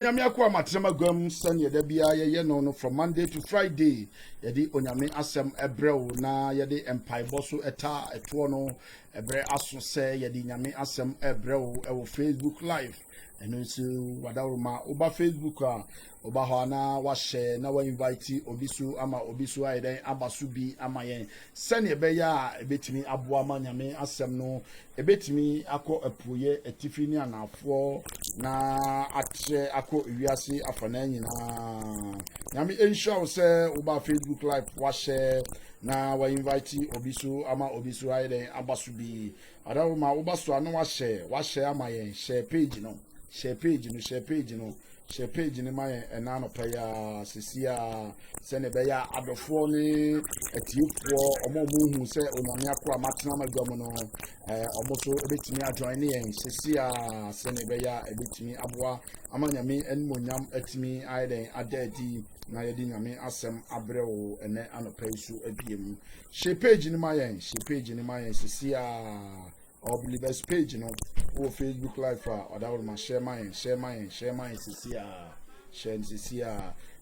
Onyame akwa matrama gwam sane yeda bia ye no from Monday to Friday yedi onyame asem ebrew na yedi empaibo so eta eto no ebre aso se yedi nyame asem ebrew e wo Facebook live eno nso wadawroma oba Facebook a oba ho na wa share na wa invite obisu ama obisu ayeden abasu bi ama yen sane be ya ebetimi aboa ma nyame asem no ebetimi akọ apuye etifi ni anafo na atre akọ ewiase afana nyina nyame ensure se oba Facebook live wa share na wa invite obisu ama obisu ayeden abasu bi adawroma oba so na wa share ama yen share page no share page ni my enano paya sisia sene beya adofo ni etiefo omo hu se onyame akwa matena magam no omo so ebetimi ajoin yen sisia sene beya ebetimi aboa amanyame enmonyam etimi aiden adadi na yedi nyame asem abrewo ene anopayisu abiem share page ni my sisia or believers page no or Facebook live or that will my share mine sisia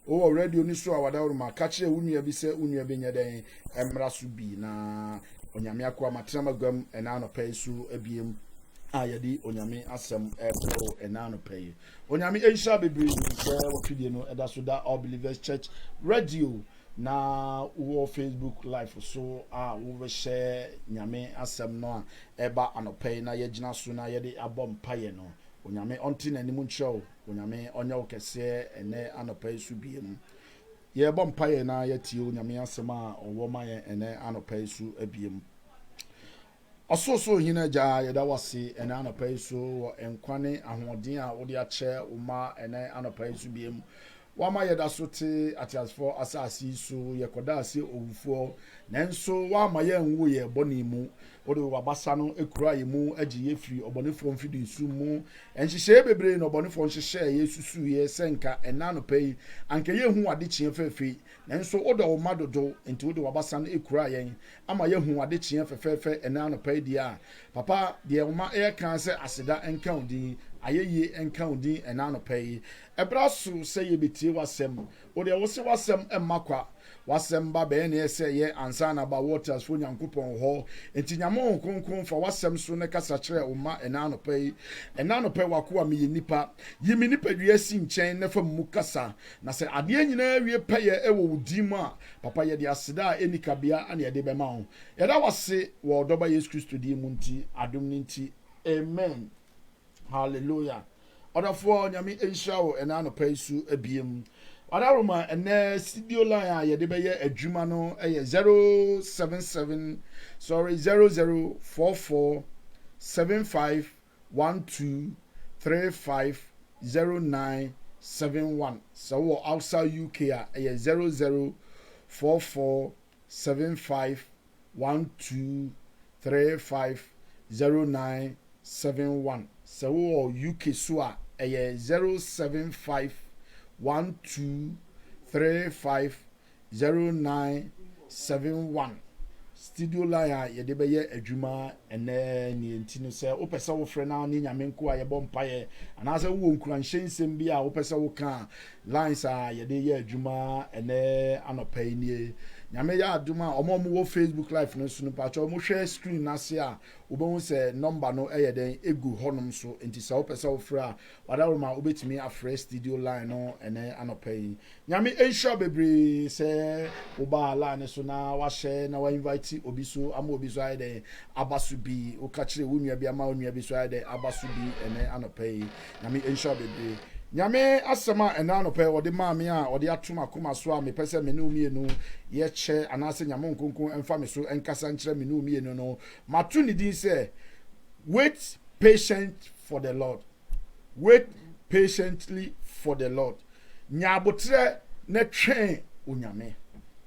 oh radio ni so awada will my catch unua bi se unua benya den emra so bi na onyame akwa matrama gwam enano pay su abiem ayedi onyame asem epro enano pay onyame ensha bebre se wofidie no eda so da all believers church radio na wo Facebook live so wo share nyame asem no eba anopay na yegina so na yede abom paye no onyame onti na nimu ncheo onyame onya okese ene anopay su biem ye bom paye na yeti onyame asem a owo maye ene anopay su abiem ososo hina ja yeda wase ene anopay su wo enkwane ahoden a wo de ache uma ene anopay su biem wama yeda sote atiasfo asasi so yekoda ase owufo nanso wama ye nwo ye bonimu ode wabasa no ekura yemu agi yefiri obonefo mfidi nsu mu enhihye bebre no obonefo nhihye yesusu ye senka enano pay anke ye hu ade chie fefe nanso ode wo madodo enti ode wabasa no ekura yen ama ye hu ade chie fefe enano pay dia papa de uma e kan se aseda enka odi ayeye enka odi enano pay ebrasu se ye betie wasem ode wo se wasem emmakwa wasem ba be na ese ye ansa na ba waters fo nyankopon ho enti nyamo konkon fa wasem so ne kasa kire uma enano pay wakoa me nipa yimi nipa dua si nchen na fa mu kasa na se ade nyina wie paye e wo udim a papa ye de aseda enikabia ana ye de be ma ho ye da wase wo doba Yesu Kristo di mu nti adom ni nti amen hallelujah odafo nyame ensha wo enano pay su abiem Adaruma ene studio line a yede beye adwuma no 0044 7512350971 so wo outside UK a 0044 7512350971 so wo UK so a 07512350971 studio line ye de beye adwuma ene ni ntino se opese wo frɛ na ni nyame nko a ye bɔ mpaye anase wo nkuransensem bi a opese wo ka lines a ye de ye adwuma ene anopai nie nyame ya aduma omo wo Facebook live no so no pacho mo hwɛ screen na se a obo se number no eye den egu honom so enti se opese wo frɛ a wadaroma obetimi afrɛ studio line no ene anopai nyame ensure bebre se oba line so na wa share na wa invite obiso ama obiso ayede abasu bi o ka kire wo nua bi ama wo nua bi so ayede abasu bi ene anopai nyame ensure bebre nyame asema enano pe ode maame a ode atuma koma so a mepese me ne omienu ye che anase nyame nkonkon emfa me so enkasa nkire me ne omienu no matu ni din se wait patiently for the Lord nyabotre na twen onyame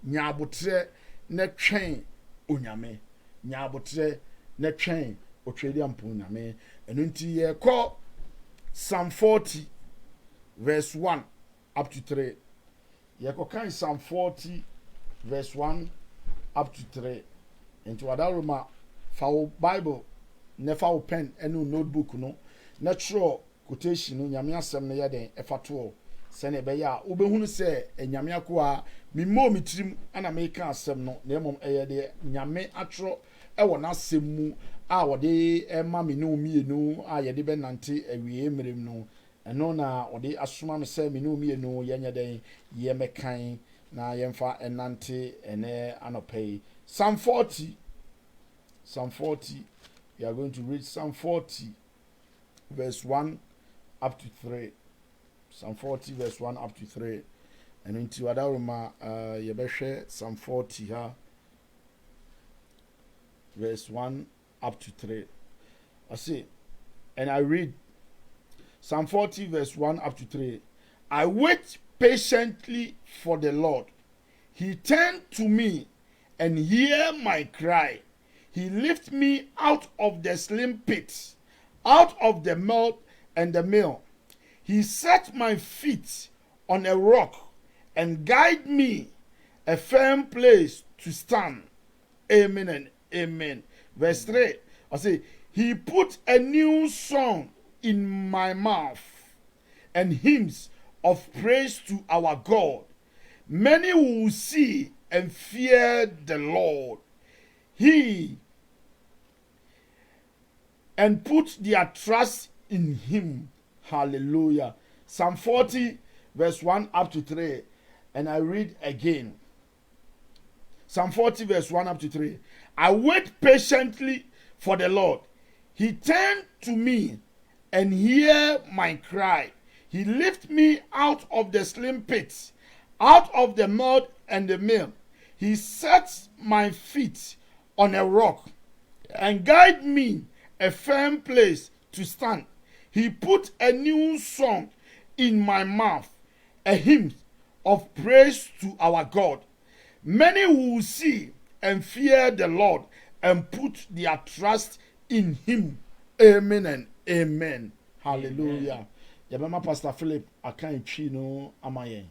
nyabotre na twen onyame nyabotre na twen otwedi ampo onyame enu nti ye ko Psalm 40 verse 1 up to 3. Yekokan Psalm 40 verse 1 up to 3. Into Wadaruma for Bible, never pen any notebook no. Natural quotation no nyame asɛm no yɛ den ɛfa to sɛ ne bɛyɛ a wobɛhunu sɛ nyame akoa me mo mitrim ana meka asɛm no na mmom ɛyɛ de nyame atro ɛwɔ n'asɛm mu a wɔde ɛma me no mienu a yɛde bɛnante awie mmerem no ɛno na wɔde asoma me sɛ me no mienu yɛnyɛ den yɛmɛkan na yɛmfa ɛnante ɛnɛ anɔpa yi. Psalm 40. We are going to read Psalm 40 verse 1 up to 3. Psalm 40 verse 1 up to 3. And into Adaruma yɛbɛhwɛ Psalm 40 ha verse 1 up to 3. I say, and I read Psalm 40 verse 1 up to 3. I wait patiently for the Lord. He turned to me and hear my cry. He lift me out of the slim pit, out of the mud and the mill. He set my feet on a rock and guide me a firm place to stand. Amen and amen. Verse 3. I say, he put a new song in my mouth and hymns of praise to our God. Many will see and fear the Lord. And put their trust in him. Hallelujah. Psalm 40 verse 1 up to 3. And I read again. Psalm 40 verse 1 up to 3. I wait patiently for the Lord. He turned to me and hear my cry. He lifted me out of the slim pit, out of the mud and the mill. He set my feet on a rock and guide me a firm place to stand. He put a new song in my mouth, a hymn of praise to our God. Many will see and fear the Lord and put their trust in him. Amen and amen. Hallelujah. Yabama Pastor Philip akan chino amaye.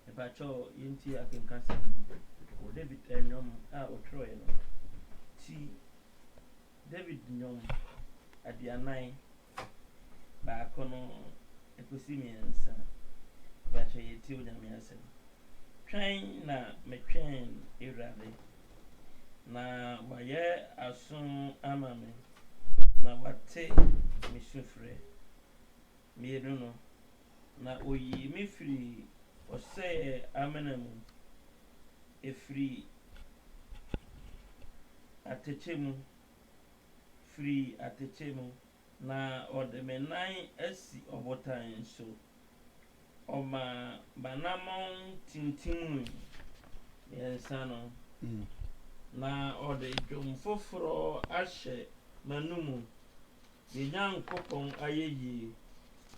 Ebacho yinti akenkasa o David enyom a otro no. Ti David nyom adianan ba kono ekosi miensa. Bacho yeti onyame asem. Twen na metwen Ewurade. Na waye asom amame. Na wate misufre. Mienu no na oyi me firi ose amenamu efiri atechemu free atechemu na odemenan asi obotan so oma banamon tintimu yensano na ode dwom foforo ahye manumu yenyan kopon ayeyi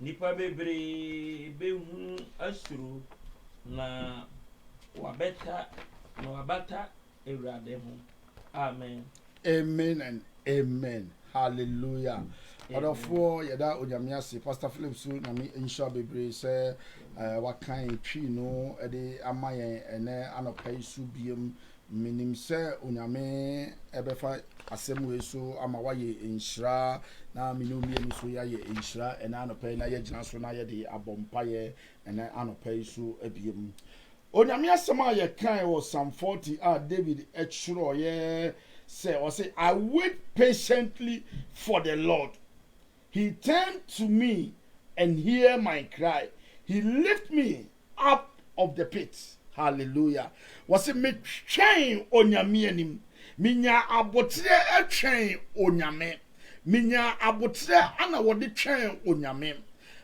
nipa bebre behu asuru na wabeta na wabata Ewurade ho. Amen. Amen and amen. Hallelujah. Odofo yeda onyame ase Pastor Philip su na me insha bebre se wakan twi no ede amayen ene anopai su biem minim se onyame ebefa asem we so ama waye enhira na minumi emi so yaye enhira ene anopai na ye gina so na ye de abompaye ene anopai su ebiem. Onyame asem a ye kan wo Psalm 40 a David echuro ye say or say I wait patiently for the Lord. He turned to me and hear my cry. He lift me up of the pit. Hallelujah. Was it me train onyame anim? Minya abotre e train onyame. Minya abotre ana wode train onyame.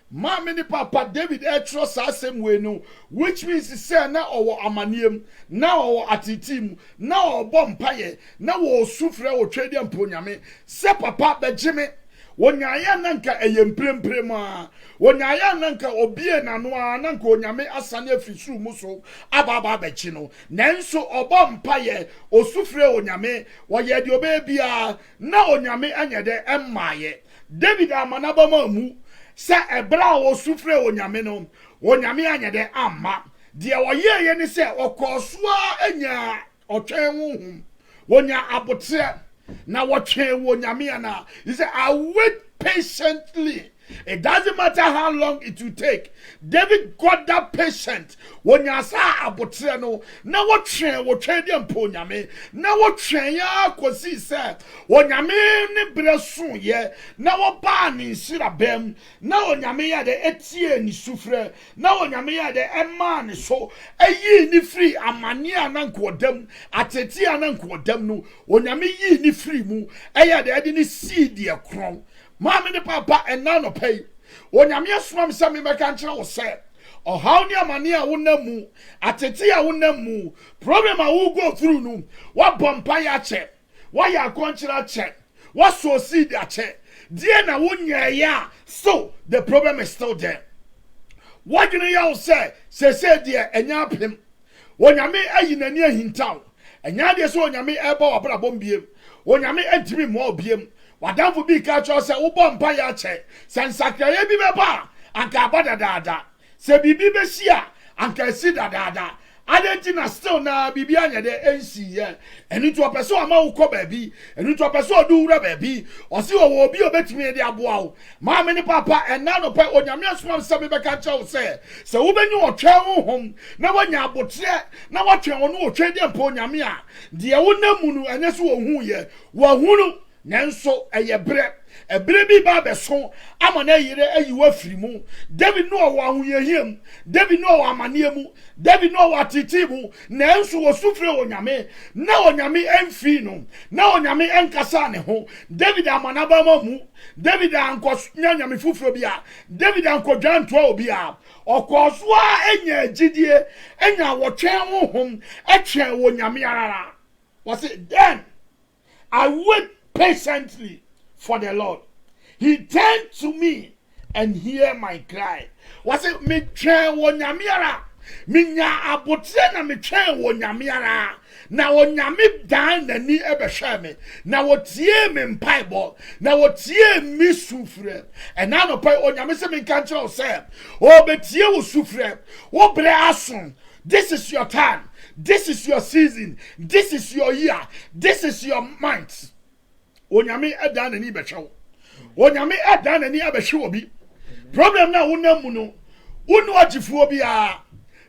Mama ni papa David etro asem we no, which means say na owo amaniem, na owo atitim, na obo mpaye, na wo sufre wo twede mponyame. Se papa begime wonyaya nanka eyempremprem a wonyaya nanka obie nano a nanka onyame asane afisuru muso ababa bechi no nanso obo mpaye osufre onyame woye de obebia na onyame anyede emmaye. David amanaba mamu sa ebra wo sufre onyame no onyame anyede amma de woye ye ni se okosoa anya otwen honhum wonya abotre na watwe wo nyame ana. He said I wait patiently It doesn't matter how long it will take. David got that patient. When you say abotre no, na what train the mponyame. Na what train ya kwasi say. Onyame ni bresun ye. Na what ba ni sirabem. Na onyame ya de etie ni sufre. Na onyame ya de ema ni so. Eyi ni free amani ananko dem. Ateti ananko dem no. Onyame yi ni free mu. Eya de edi ni seed ye kron. Mama ni papa and none of pay. Onyame asoma me me meka nkyere wo se. Ohaw ni amani a wonamu, atete a wonamu, problem a wo go through no. Wa bompa ya che. Wa ya konkyere che. Wa so seed a che. Die na wonya ya. So the problem is still there. What you ya say die enya apem. Onyame ayi nani ahintaw. Enya de so onyame eba wabra bombiem. Onyame antimi mo obiem. Wadamfu bi ka cho se wo bompa ya che. Sansakaya bi beba anka abada dada. Se bibi be sia anka si dada. Adentina still na bibi anya de ensi ye. Enu to person ama wo ko baabi. Enu to person do wura baabi. Osi wo obi obetimi de aboa wo. Ma me ni papa ena no pe onyame asoma se me be ka cho se wo benyu otwa wo hom na wanya abotre na watwe wo no otwa de mpa onyame a de wo namu no ene so wo hu ye. Wo hunu nanso eyebre ebre bi ba beso amana yire ayiwa firimu. David no wa ahoyehiem, David no wa amanemu, David no wa titimu, nanso wo sufre onyame na onyame emfi no na onyame enkasa ne ho. David amana ba mamu, David anko nyanyame fufuro bia, David anko dwanto obi a okoso a enya agidie enya wotwen ho hom etwen wo nyame arara. Was it then I wait patiently for the Lord. He turned to me and hear my cry. Was it me tren wo nyamiara? Minya abotre na me tren wo nyamiara. Na wo nyame dan na ni ebehwe me. Na wo tie me mpaibo. Na wo tie mi sufre. And now no pay onyame se me kan kire o se. O betie wo sufre. Wo bre ason. This is your time. This is your season. This is your year. This is your month. Onyame edan ani behwe. Onyame edan ani abehwe obi. Problem na wonamu no. Wonu agifuo bia.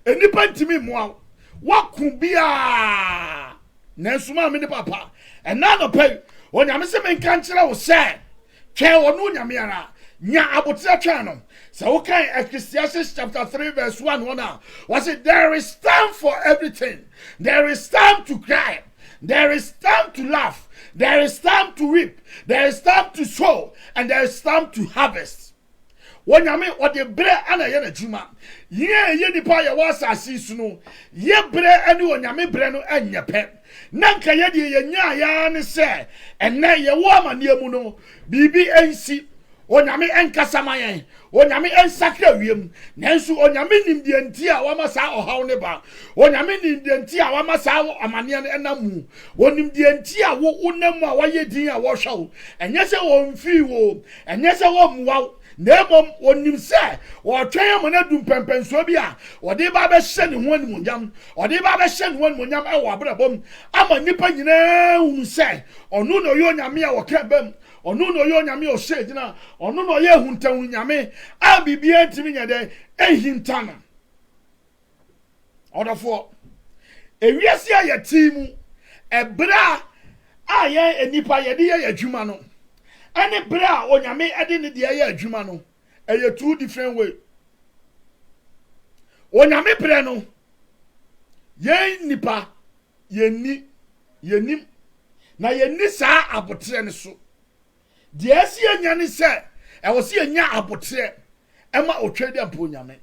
Enipa ntimi moa. Waku bia. Nansuma me ne papa. Ena no pay. Onyame se me nka nkire wo se. Twen wonu onyame ara. Nya abotre twen no. So okay, Ecclesiastes chapter 3 verse 1 was it there is time for everything. There is time to cry. There is time to laugh. There is time to reap. There is time to sow. And there is time to harvest. When you mean what the bread and a yana juma, ye nipa ya was a season, ye bread and you yami breno and your pet. Nanka yedi ya yan say, and na ye woman ye muno, BBNC. Onyame enkasamaye onyame ensakra wiem nanso onyame nim de ntia wa masa ohaw ne ba onyame nim de ntia wa masa amane enamu onim de ntia wo unamu a waye din a wo hwawo enye se wo mfi wo enye se wo muwa nemom onim se wo twen amana dum pempenso bi a ode ba be hye ne ho animonyam ode ba be hye ne ho animonyam e wo abrabom ama nipa nyina hu se onu no yo nyame a wo ka bam onu no yo nyame o shegina onu no ye huntan nyame a bibia ntimi nyade ehintana odafo ewiase a yetimu ebra a ye enipa ye de ye adwuma no ane bra onyame ede ne de ye adwuma no eye two different way onyame bra no ye nipa ye nim na ye ni saa abotre ne so de asi anya ne se e wo se anya abotre e ma otwede ampo nyame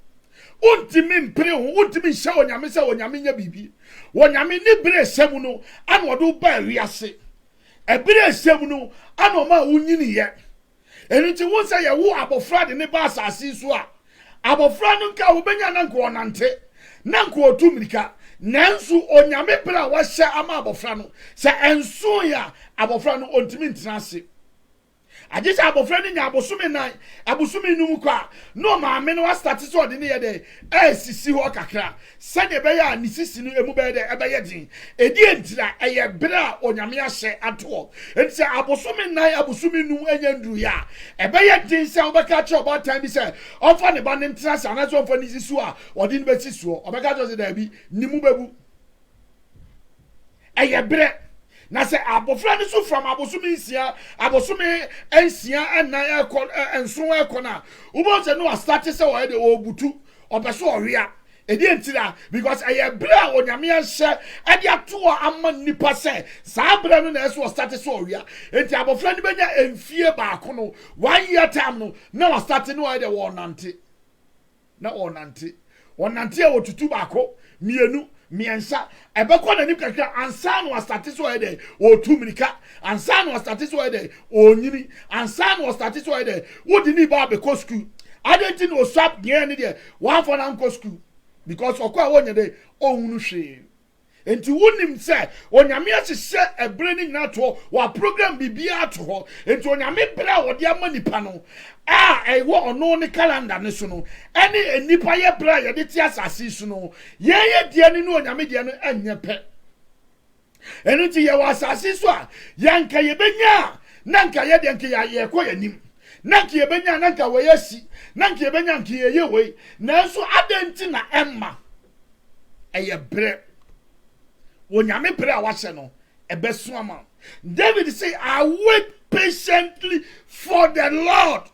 untimi mpre ho untimi hye onyame se onyame nya bibi wonyame ni bre sem no ana wodo ba wiase e bre sem no ana ma unyini ye eniti won se ye wo abofra de ne ba asase so a abofra no nka wo benya na nka onante na nka otumrika nanso onyame bra wa hye ama abofra no se enso ya abofra no ontimi ntinase agye sɛ abɔfra no nya abosome nan abosome no mu kɔ a no maame no start so ɔde ne yɛ dɛ ɛsisi hɔ kakra sɛdeɛ ɛbɛyɛ a ne sisi no emu bɛyɛ dɛ ɛbɛyɛ den edi ntira ɛyɛ bere a onyame ahyɛ atoɔ enti sɛ abosome nan abosome no ɛnyɛ nduru yɛ a ɛbɛyɛ den sɛ ɔbɛka kyerɛ ɔbaatan bi sɛ ɔmfa ne ba ne ntena sɛ anaasɛ ɔmfa ne si so a ɔde ne bɛsi soɔ ɔbɛka kyerɛ sɛ daabi ne mu bɛbu ɛyɛ bere na se abofra ne so from abosome nsia abosome ensia enan ekọ enso ekọ na ubo se no start se wo de obutu obeso oria edi entira because eye bra onyame ahye edi ato ama nipa se saa bra no na eso start se oria enti abofra ne benya emfie baako no 1 year time no na wa start no de wo nante na onante onante e wotutu baako mienu miensa ebekọ na nim kakra ansa no start so ede o tumirika ansa no start so ede o nyini ansa no start so ede wodi ni ba be ko school adenti no swap de ne de one for na ko school because okwa wonye de ohunu hwe enti wonim se onyame ahyehyɛ ebre ni nyina to wa program bibia to ho enti onyame bra wode ama nipa no ɛwɔ ɔno ne calendar ne so no ɛne enipa yɛ bra yɛ de ti asase so no yɛyɛ die ne no onyame die no anyɛ pɛ ɛno ti yɛ wɔ asase so a yɛnka yɛbɛnya na nka yɛ de nka yɛ kɔ yɛnim na nka yɛbɛnya na nka wɔyɛ si na nka yɛbɛnya nka yɛyɛ wei nanso adɛnti na ɛmma ɛyɛ bre onyame bre a wahyɛ no ɛbɛso ama David say I wait patiently for the Lord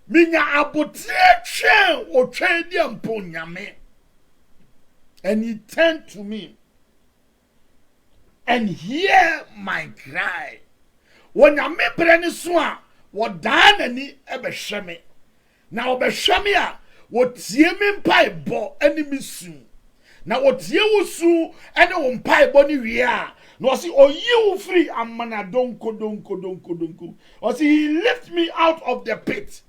minya abotre twen o twen di ampo nyame and he turned to me and hear my cry wonyame bre ne so a wodan nani ebehwe me na obehwe me a wotie me mpai bo ani misu na wotie wo su ene wo mpai bo ni wie a no see oyi free amana donko o see he lift me out of the pit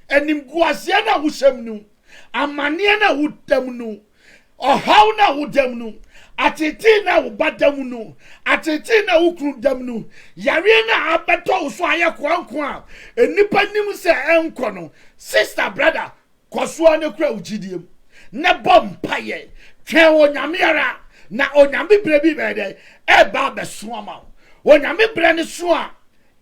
enim guasia na wusem nu amane na wudam nu ohaw na wudam nu atete na wubadam nu atete na wukru dam nu yare na abeto so aye kwanko a enipa nim se enko no sister brother koso ne kura ugidiem na bompaye twen onyame ara na onyame bre bi bede e ba beso ama onyame bre ne so a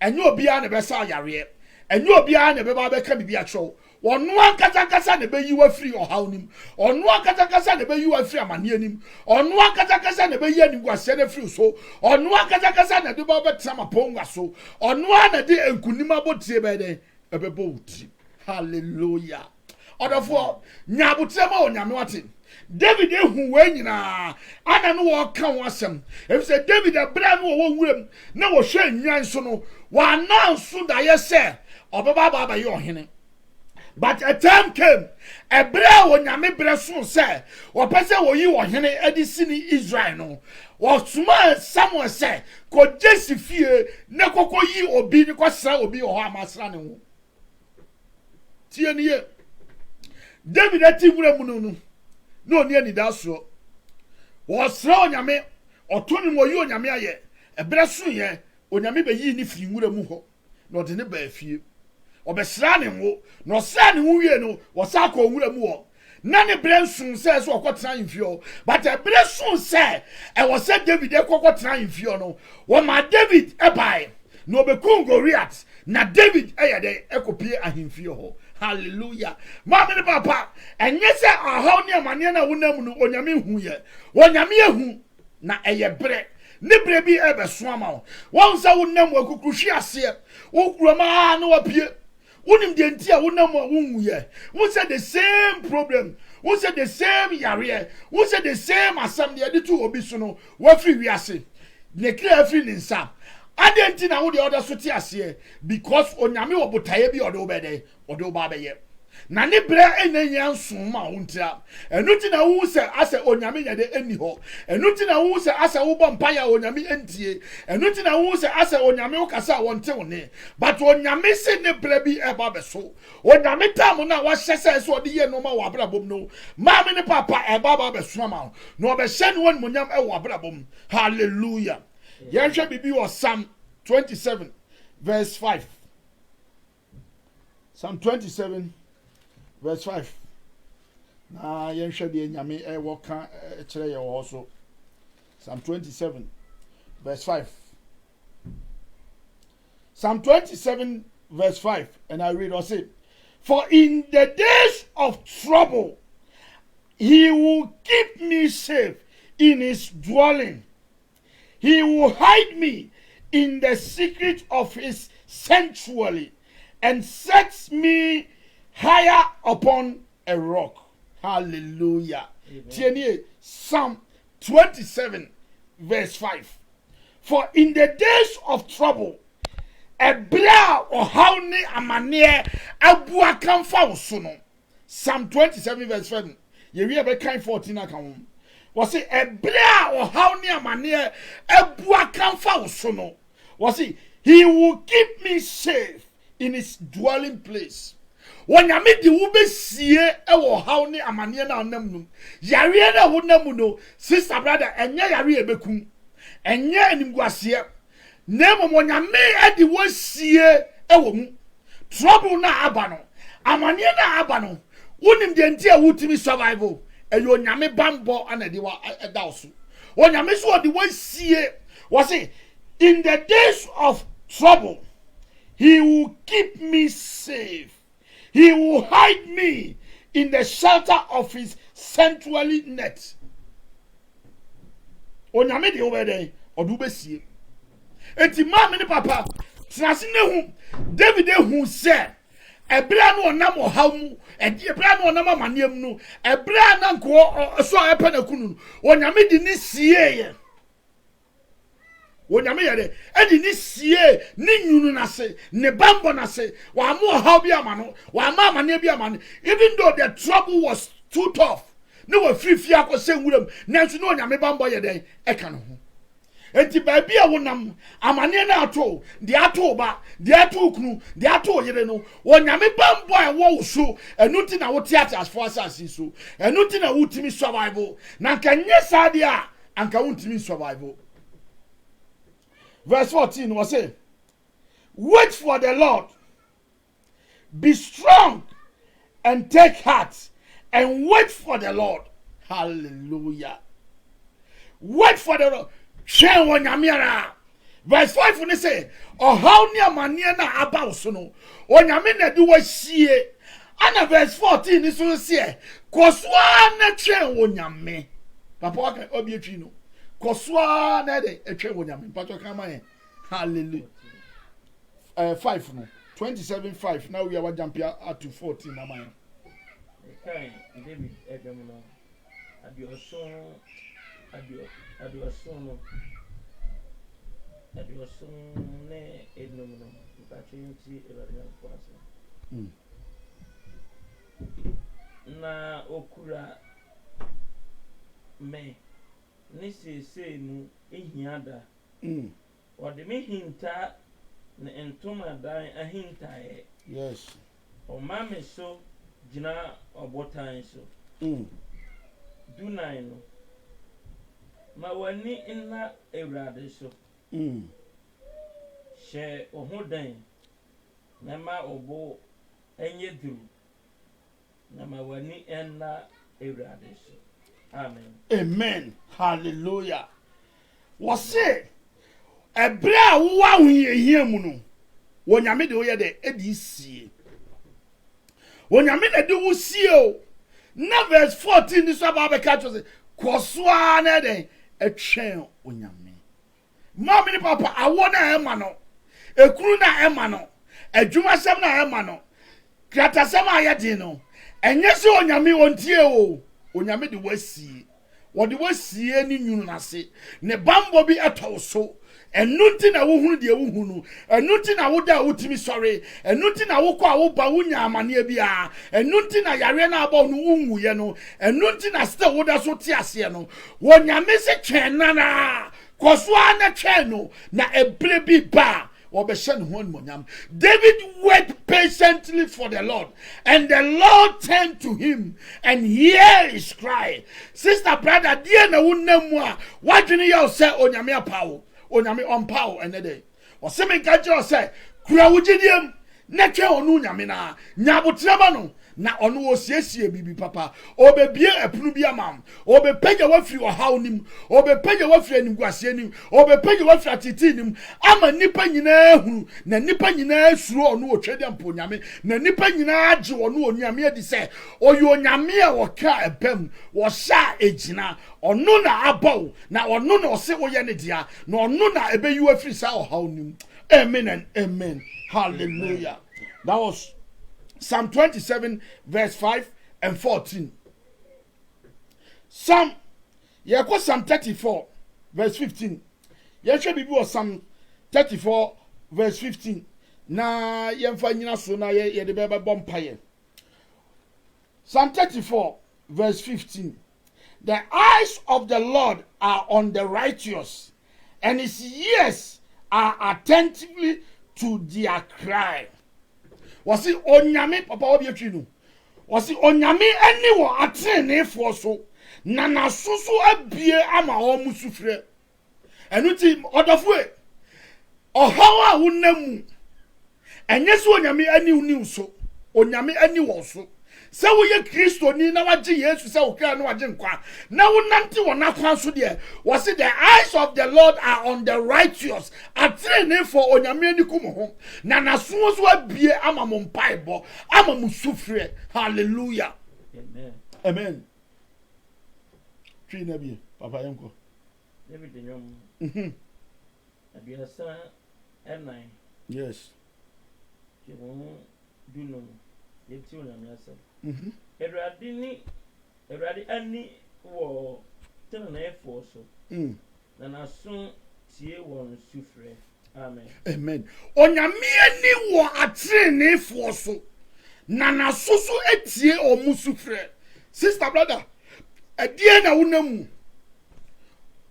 enye obia ne besa yare enye obia ne be ba be ka bibia cho onu ankasa ne be yiwa free ohaw nim onu ankasa ne be yiwa free amane nim onu ankasa ne be yi anim gwase ne free so onu ankasa ne de ba be trama pongwa so onu na de enkunim abotie be de e be bo uti hallelujah odofo nya abotie ma onyame wate David ehu we nyina ana no wo ka wasem if say David abra no wo wuram na wo hwe nwan so no wa announce da ye say obeba baba ye ohene but a time came ebra wo nyame bre so say wo pese wo yi ohene edisi ni Israel no wo suma Samuel say ko jesi fie ne kokko yi obi ni ko sra obi ho amasra ne ho tie ni ye David ati wuram no no ni ani da so wo sra onyame otoni wo yi onyame aye ebre so ye onyame be yi ni firi nwura mu ho na ode ne ba afie obesra ne wo no sra ne wo wie no wo sa ko nwura mu ho na ne bre nsun se so okotena infio but ebre sun se e wo se David e kokotena infio no wo ma David e bai no be Goliath na David e ye de ekopie ahimfio ho hallelujah mama ne papa enye se ahaw ne amane na wonam no onyame hu ye onyame ehu na eye bre ne bre bi e be so ama won sa wonam akukuhwi ase wokuroma na wapie wonim de ntia wonam wonwu ye won say the same problem won say the same yare won say the same asam de to obi so no wafri wi ase ne kra afri ne nsa adenti na wo de order so ti ase because onyame obotaye bi ode obede ode obabeye na ne bra enanya nson ma wontia enuti na wo se ase onyame yede eni ho enuti na wo se ase wo bompa ya onyame entie enuti na wo se ase onyame wo kasa wonte woni but onyame se ne bra bi eba beso onyame tam na wa hyese se ode ye no ma wa brabom no ma me ne papa eba ba beso ma no obe hye ne won monyam e wa brabom hallelujah yenhwe bibi wo Psalm 27 verse 5. Psalm 27 verse 5. Na yenhwe de nyame wo ka kire ye wo so. Psalm 27 verse 5. Psalm 27 verse 5, and I read or say, for in the days of trouble he will keep me safe in his dwelling. He will hide me in the secret of his sanctuary and sets me higher upon a rock. Hallelujah. Tieni, Psalm 27 verse 5. For in the days of trouble, ebra or hauni amane abua kamfa usuno. Psalm 27 verse 7. You read about kind 14 account. Was it ebra or hauni amane abua kamfa usuno? Was it he will keep me safe in his dwelling place. When you meet the woman see ewo hauni amane na onam yare na wonam no sister brother enya yare ebekum enya animguase. Nemo monyame edi wosie ewo mu trouble na abano amane na abano wonim de ntia wutimi survival eyo nyame bambo anadi wa edawso onyame so odi wosie was in the days of trouble he will keep me safe, he will hide me in the shelter of his sanctuary net. Onyame de obede odu besie. Enti mama ni papa tinase ne hu David hu se ebra no onam ohamu edi ebra no onam amanem no ebra na nko so epe na kunu onyame di ni sie ye onyame ye de edi ni sie ni nyunu na se ne bambo na se wa mu ohaw bi amano wa ma amane bi amano, even though the trouble was too tough no wa free akose nwuram nanso no onyame bambo ye de eka no ho. Enti baby a wonam amane na ato de ato ba de ato kunu de ato yere no wonyame bambo a wo so enuti na wo theater as for asasi so enuti na wutimi survival na nka nye sade a anka wutimi survival. Verse 14 was say, wait for the Lord, be strong and take heart and wait for the Lord. Hallelujah. Wait for the Lord. Verse 5 when they say, oh how near mania na about so no onyame na do wasie. And verse 14 is so say koswa na twen onyame papa ka obi etwi no koswa na de etwen onyame papa ka man. Hallelujah. 5 no 27:5 now we are jump here up to 14 na man. Okay, David Edemono adioso ne ednomuno mpatwenti ebadia kwase na okura me ni sese mu ehiada ode me hinta na entoma dan ahintae. Yes, o mame so gina obotan so dunai no ma wani inna ewrade so she ohodan na ma obo enye duru na ma wani enna ewrade so. Amen. Amen. Hallelujah. Was it ebra wa huye mu no wonyame de oye de edi sie wonyame na de wusie o na verse 14 this about be catch us kwoswa na de etwen onyame mama ni papa awo na ema no ekuru na ema no adwuma sem na ema no krata sem ayede no enye se onyame wontie o onyame de wasie wode wasie ni nyunu na se ne bambo bi eto so enuti na wo hunu de wo hunu enuti na wo da wotimi sore enuti na wo kwa wo ba wonya amane bia enuti na yare na aba no wunwuye no enuti na still wo da so ti ase no wonyame se twen na koso ana twen no na ebre bi ba David waited patiently for the Lord, and the Lord turned to him and hear his cry. Sister, brother, dear na unnemwa, what do you say? Onyame power, onyame on power, and day. ɔsɛ me nka kyerɛ sɛ kura wo gyidiem na twɛ ɔno nyame na nyabotrama no na ɔno osiesie bibi papa obebie epunu bi amam obepenya wafiri ɔhaw nim obepenya wafiri animguasie nim obepenya wafiri atiti nim ama nipa nyinaa hunu na nipa nyinaa suro ɔno otwede mpo nyame na nipa nyinaa agye ɔno onyame adi sɛ oyo onyame a wɔka ebam wɔhyɛ egyina ɔno na abaw na ɔno na ɔse woyɛ ne dia na ɔno na ebeyi wafiri sa ɔhaw nim amen and amen hallelujah. That was Psalm 27 verse 5 and 14. Psalm 34 verse 15. Yɛhwɛ bibi wɔ Psalm 34 verse 15. Na yɛmfa nyina so na yɛde bɛbɔ mpaeɛ. Psalm 34 verse 15. The eyes of the Lord are on the righteous, and his ears are attentively to their cry. Wasi onyame papa obi atwi no wasi onyame ani wo atenefo so na nasusu abie ama o musufre enuti odofo e ohawa wonamu enye so onyame ani uni so onyame ani wo so se wo ye Kristo ni na wagye Yesu se wo kra na wagye nkwa na wonante wo na kwa so de wasi the eyes of the Lord are on the righteous atenefo onyame ani kum ho na naso so abie ama mo mpaebo ama mo sufre hallelujah Amen. Amen. Twi na bi papa yanko David nyom abiasa enai yes kiwo duno yeti onyame asem Erade ani wo tena na efo so na naso tie won sufre amen amen onyame ani wo atenefo so na naso so etie o musufre sister brother adie na wonamu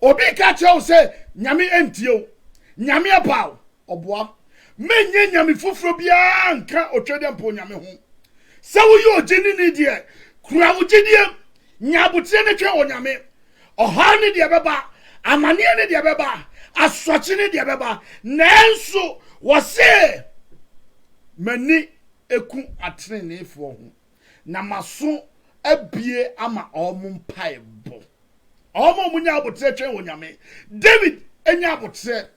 obi ka che o se nyame entie o nyame apaw oboa menye nyame foforo bia nka otwede mpo nyame ho se wo yo geni ni de kura wo gyediem nyabotre ne twe onyame oha ne de beba amane ne de beba asoche ne de beba nanso wo se mani eku atenefo ho na maso abie ama omo mpaebo omo munya abotre twe onyame David enya abotre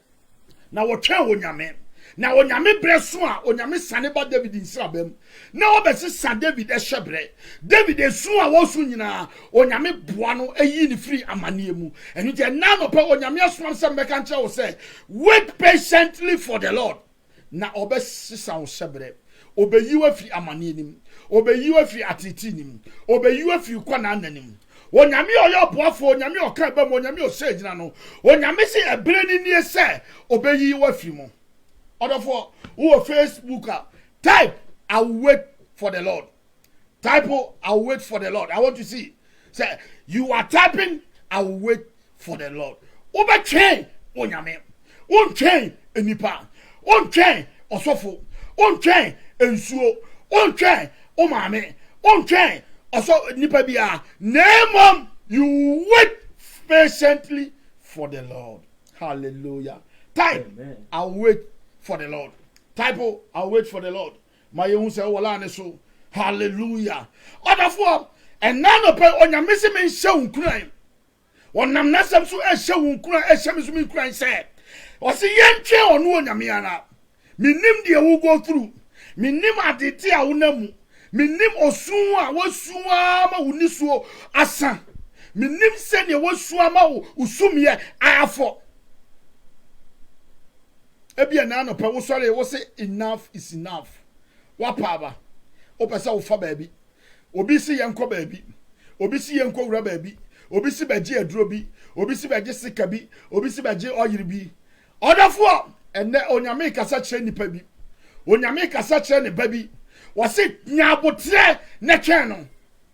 na wo twe onyame na onyame breso a onyame sane ba David nsirabam na obese sa David ehyebre David esu a wosu nyina onyame boa no ayi ni free amane mu enu je na no pa onyame asoma se meka nche wo se wait patiently for the Lord na obese sa wo hyebre obeyiwa free amane nim obeyiwa free atiti nim obeyiwa free kwana ananim onyame oyo boafo onyame oka ba mo onyame o se gina no onyame se ebre ni nie se obeyiwa free mo Otherfore, who are Facebooker, type, I will wait for the Lord. Type, I will wait for the Lord. I want to see. Say, you are typing, I will wait for the Lord. Over chain, onyame. On chain, enipa. On chain, osofo. On chain, ensuo. On chain, omame. On chain, oso nipa biya. Name you wait patiently for the Lord. Hallelujah. Type, Amen. I will wait for the Lord. Type, I'll wait for the Lord. My own say, wala so. Hallelujah. Other form, and none of on your missing men show crime. One nam nasam so a show crime, a shamus crime said. Or see yen chair on one yamiana. Me nim dear who go through. Me nim at the tea unamu. Me nim osua, was suama uniso asa. Me nim send you was suama usumia afo. Ebia na no pe wo sori wo say enough is enough. Wa paba. O pesa wo fa baabi. Obi si yenko baabi. Obi si yenko wura baabi. Obi si baje aduro bi. Obi si baje sika bi. Obi si baje oyiri bi. Odafo enne onyame kasa kire nipa bi. Onyame kasa kire ne ba bi. Wo se nyabotre ne twen no.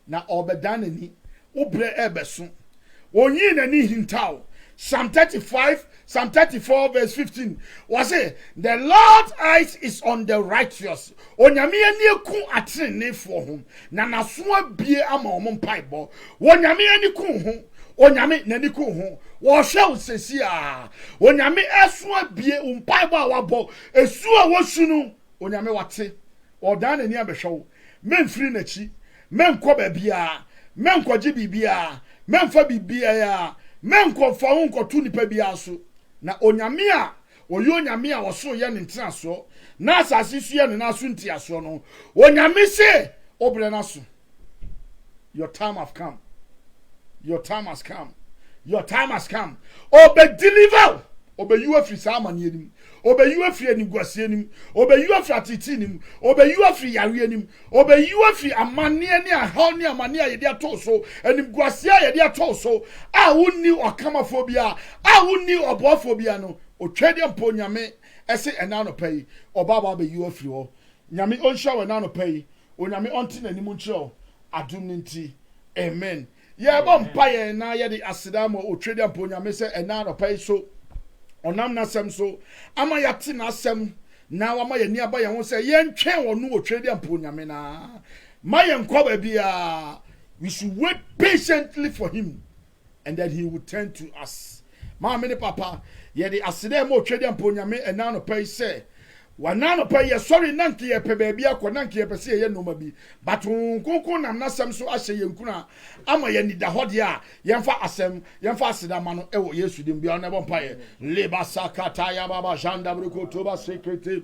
Na obedan ani. Wo bre ebeso. Onyi nani hintaw. Psalm 34 verse 15 was it the Lord's eyes is on the righteous onyame ani eku atenefo ho na naso abie ama omo mpaebo onyame ani ku ho onyame nani ko ho wo hwe wo sesi a onyame esu abie umpaibo a wabo esu a wosu no onyame wate odan nani abehwe wo memfiri nachi menkɔ babia menkɔgye bibia memfa bibia ya menkɔfa ho nkɔto nipa bia so na onyame a oyo onyame a woso ye ne ntraso na asase su ye ne naso ntiaso no onyame se obre naso. Your time have come. Your time has come. Your time has come. Obe deliver. Obe you afri samani enim. Obe you afri eniguase enim. Obe you afri atiti enim. Obe you afri yari enim. Obe you afri amani eni ahau ni amani a yedi atoso. Enim guase a yedi atoso. A wuni okamaphobia. A wuni obophobia no. Otwede mpo nyame ese enano pay. Obaba be you afri o. Nyame onsha we nano pay. Onyame onti na nimu nchiro. Adum ninti. Amen. Yeah, bompaye na ye di asidamo otwede mpo nyame se enano pay so. Onam na sem so ama yate na asem na wa ma ye ni aba ye ho se ye ntwen wonu otwede mpo nyame na ma ye nkwa ba bia. We should wait patiently for him and then he will turn to us. Ma me ni papa ye di asidamo otwede mpo nyame enano pay se wanano pa ye sorry nanki ye pe baby akọ nanki ye pese ye no ma bi but kunkun nam na sem so ahye ye nkuna ama ye ni da hode a ye mfa asem ye mfa asedama no ewo Yesu dim bia na bompa ye leba sakata ya baba janda briko toba sekete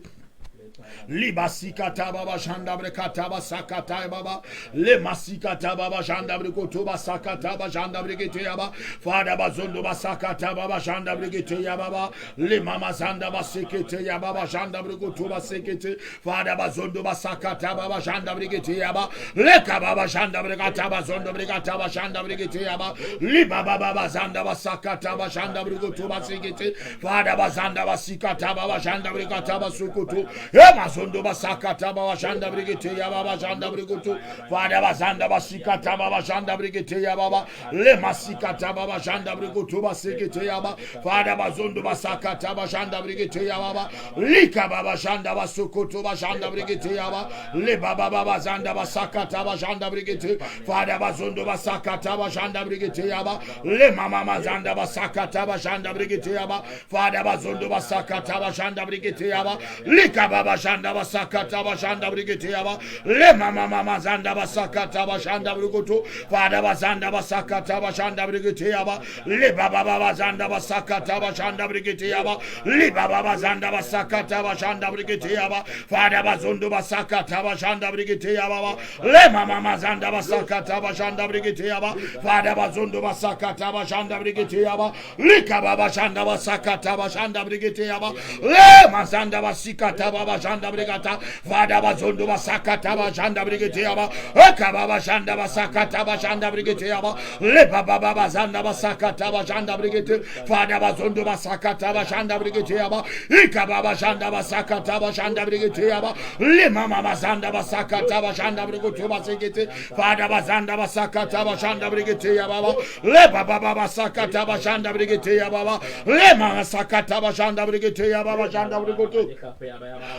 Libasikata baba shanda brekata basakata baba le masikata baba shanda brikoto basakata baba shanda brigete yaba fada bazondo basakata baba shanda brigete yaba le mama zanda basekete yaba baba shanda brikoto basekete fada bazondo basakata baba shanda brigete yaba le kababa shanda brekata bazondo brigata baba shanda brigete yaba li baba baba zanda basakata baba shanda brikoto basekete fada bazanda basikata baba shanda brigata basukoto mazondo basakata baba shanda brigete ya baba shanda brigutu fada bazanda basikata baba shanda brigete ya baba le masikata baba shanda brigutu basikete ya baba fada bazondo basakata baba shanda brigete ya baba lika baba shanda basukutu baba shanda brigete ya baba le baba baba zanda basakata baba shanda brigete fada bazondo basakata baba shanda brigete ya baba le mama mazanda basakata baba shanda brigete ya baba fada bazondo basakata baba shanda brigete ya baba lika baba shanda basakata bashanda brigete yaba le mama zanda basakata bashanda brigutu fada bazanda basakata bashanda brigete yaba le baba zanda basakata bashanda brigete yaba le baba zanda basakata bashanda brigete yaba fada bazondo basakata bashanda brigete yaba le mama zanda basakata bashanda brigete yaba fada bazondo basakata bashanda brigete yaba le kababa shanda basakata bashanda brigete yaba le mazanda basikata baba shanda brigata fada bazondo basakata bashanda brigete yaba ekababa shanda basakata bashanda brigete yaba le baba baba zanda basakata bashanda brigete fada bazondo basakata bashanda brigete yaba ekababa shanda basakata bashanda brigete yaba le mama bazanda basakata bashanda brigete basegete fada bazanda basakata bashanda brigete yaba le baba baba basakata bashanda brigete yaba le mama sakata bashanda brigete yaba bashanda brigete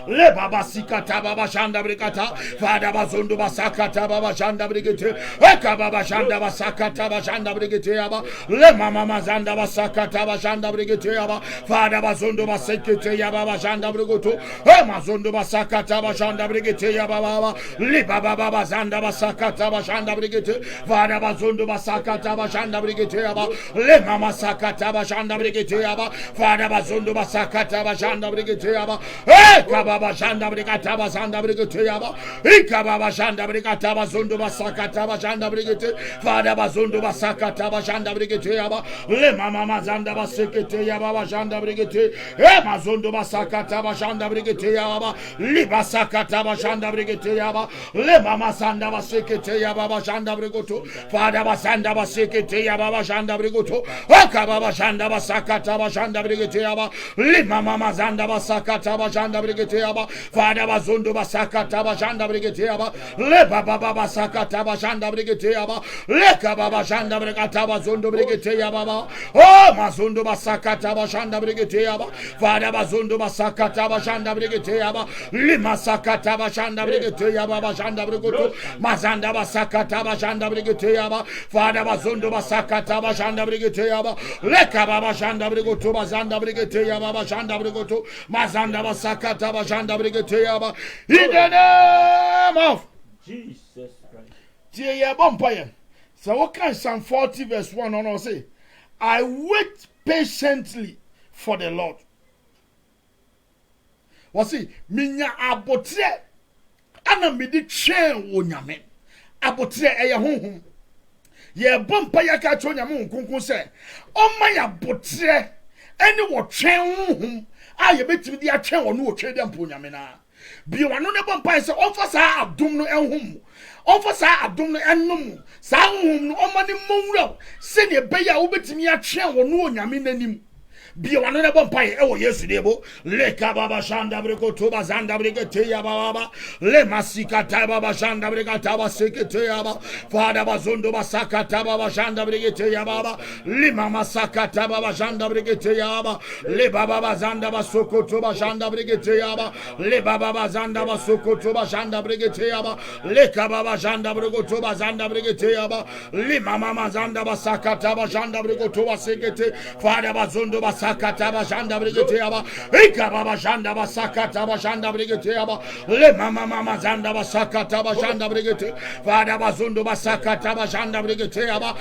le baba sikata baba shanda brigata fada bazondo basakata baba shanda brigete eka baba shanda basakata baba shanda brigete yaba le mama mazanda basakata baba shanda brigete yaba fada bazondo basekete yaba baba shanda brigoto e mazondo basakata baba shanda brigete yaba baba le baba baba zanda basakata baba shanda brigete fada bazondo basakata baba shanda brigete yaba le mama sakata baba shanda brigete yaba fada bazondo basakata baba shanda brigete yaba eka baba shanda brigata basanda brigete yaba ika baba shanda brigata bazondo basakata bashanda brigete fada bazondo basakata bashanda brigete yaba le mama mazanda basekete yaba bashanda brigete e mazondo basakata bashanda brigete yaba li basakata bashanda brigete yaba le mama sanda basekete yaba bashanda brigoto fada basanda basekete yaba bashanda brigoto aka baba shanda basakata bashanda brigete yaba li mama mazanda basakata bashanda brigete aba Father bazondo basakata bashanda brigete aba le baba baba sakata bashanda brigete aba le kababa shanda brigata bazondo brigete aba oh mazondo basakata bashanda brigete aba Father bazondo basakata bashanda brigete aba le masakata bashanda brigete aba bashanda brigoto mazanda basakata bashanda brigete aba Father bazondo basakata bashanda brigete aba le kababa shanda brigoto bazanda brigete aba bashanda brigoto mazanda basakata bashanda brigete aba in the name of Jesus Christ. Dear Bumpire, so what can Psalm 40 verse 1 on say? I wait patiently for the Lord. What's it? Minya abotre ana midi chen wonyame. Abotre eye honhom. Ye Bumpire ka cho nyame nkunkun se. O ma ya abotre ene wo twen honhom. A ye betimi dia twen wo no wo twen dem po nyame na. Bi wano ne Bumpire se offer sa adom no enhom. Offer sa adom no ennom. Sa honhom no o ma ne monwura. Se ne beya wo betimi a twen wo no nyame nanim. Bio anone Bumpire ewo Yesu debo le kababa shanda breko toba zanda brekete ya baba le masika baba shanda brekata ba sekete ya baba Father bazondo basaka baba shanda brekete ya baba le mama sakata baba shanda brekete ya baba le baba bazanda basoko toba shanda brekete ya baba le baba bazanda basoko toba shanda brekete ya baba le kababa shanda breko toba zanda brekete ya baba le mama mazanda basaka baba shanda breko toba sekete Father bazondo basakata bashanda brigete aba ika baba shanda basakata bashanda brigete aba le mama mama zanda basakata bashanda brigete Father bazondo basakata bashanda brigete aba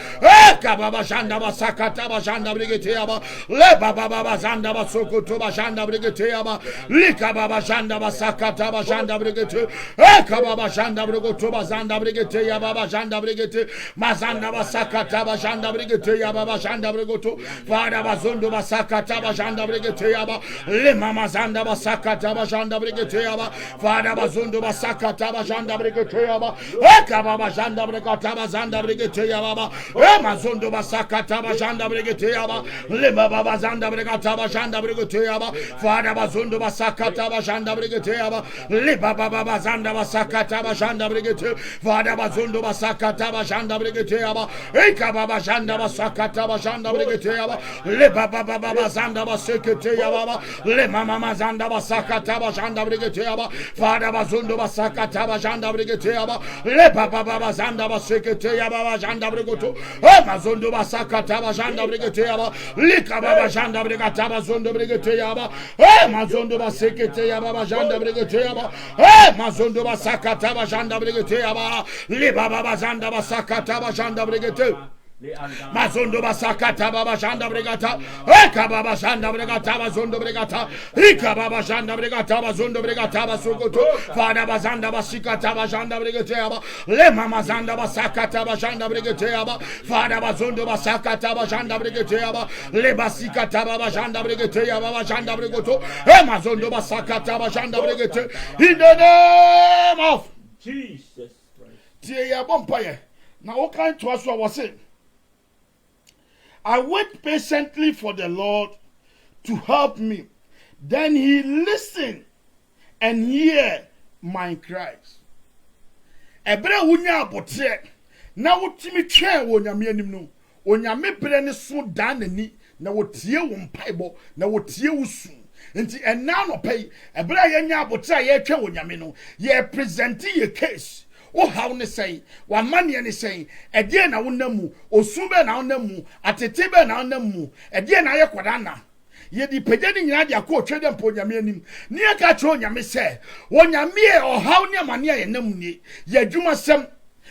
ika baba shanda basakata bashanda brigete aba le baba baba zanda basokoto bashanda brigete aba lika baba shanda basakata bashanda brigete ika baba shanda brigoto bazanda brigete aba bashanda brigete mazanda basakata bashanda brigete aba bashanda brigoto Father bazondo basakata bashanda brigete aba le mama zanda basakata bashanda brigete aba Father bazondo basakata bashanda brigete aba eka baba shanda brigata bazanda brigete aba e mazondo basakata bashanda brigete aba le baba bazanda brigata bashanda brigete aba Father bazondo basakata bashanda brigete aba le baba baba zanda basakata bashanda brigete Father bazondo basakata bashanda brigete aba eka baba shanda basakata bashanda brigete aba le baba baba zanda basekete ya baba le mama mazanda basakata bashanda brigete aba Father bazondo basakata bashanda brigete aba le baba baba zanda basekete ya baba janda brigoto e mazondo basakata bashanda brigete aba le kababa janda brigata bazondo brigete ya baba e mazondo basekete ya baba janda brigete aba e mazondo basakata bashanda brigete aba le baba bazanda basakata bashanda brigete mazondo basakata baba shanda bregata eka baba shanda bregata bazondo bregata eka baba shanda bregata bazondo bregata basokoto Father bazanda basikata bashanda bregete aba le mama zanda basakata bashanda bregete aba Father bazondo basakata bashanda bregete aba le basikata baba shanda bregete aba bashanda bregoto e mazondo basakata bashanda bregete in the name of Jesus Christ. Tie ya Bumpire na o kan to aso was say I wait patiently for the Lord to help me. Then he listened and hear my cries. Ebere wunya abotre na wotimi twen wo nyame anim no. Onyame bere ne so dan nani na wotie wo mpaibo na wotie wo su. Nti enna no pay ebere ye nya abotre ye twen wo nyame no. Ye present ye case. O how ne say wa mane ne say ede na wonamu osube na wonamu atetebe na wonamu ede na ye kwada na ye di pege ni nyina dia ko twede mpo nyame anim ne aka tro nyame se wo nyame e o how ne mane ye nam ni ye adwuma sem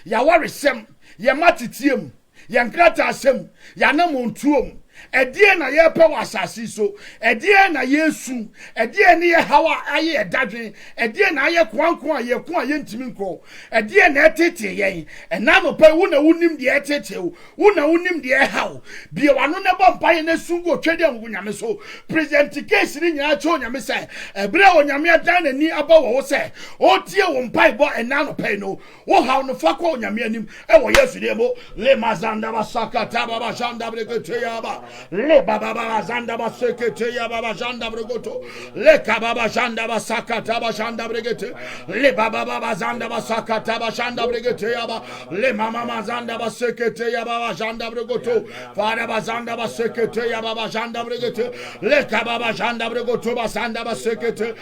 ya waresem ye matitiem ye nkrata asem ya namontuom edie na ye pe wasasi so edie na yesu edie ne ye hawa aye edadwen edie na aye kwankwan aye kwa aye ntimi nko edie na etete yen ena no pe wo na wonim de etete wo na wonim de haw bie wano ne bompa na sungo twede ngunyame so present case ni nya cho nyame se ebre onyame adan ani aba wo se o tie wo mpai bo ena no pe no wo haw no fa kwa onyame anim e wo yesu de mo le mazanda basaka taba bashanda brekete yaba le baba baba zanda basekete ya baba janda bregoto le kababa janda basakata bashanda bregete le baba baba zanda basakata bashanda bregete ya ba le mama mazanda basekete ya baba janda bregoto fara bazanda basekete ya baba janda bregete le kababa janda bregoto basanda basekete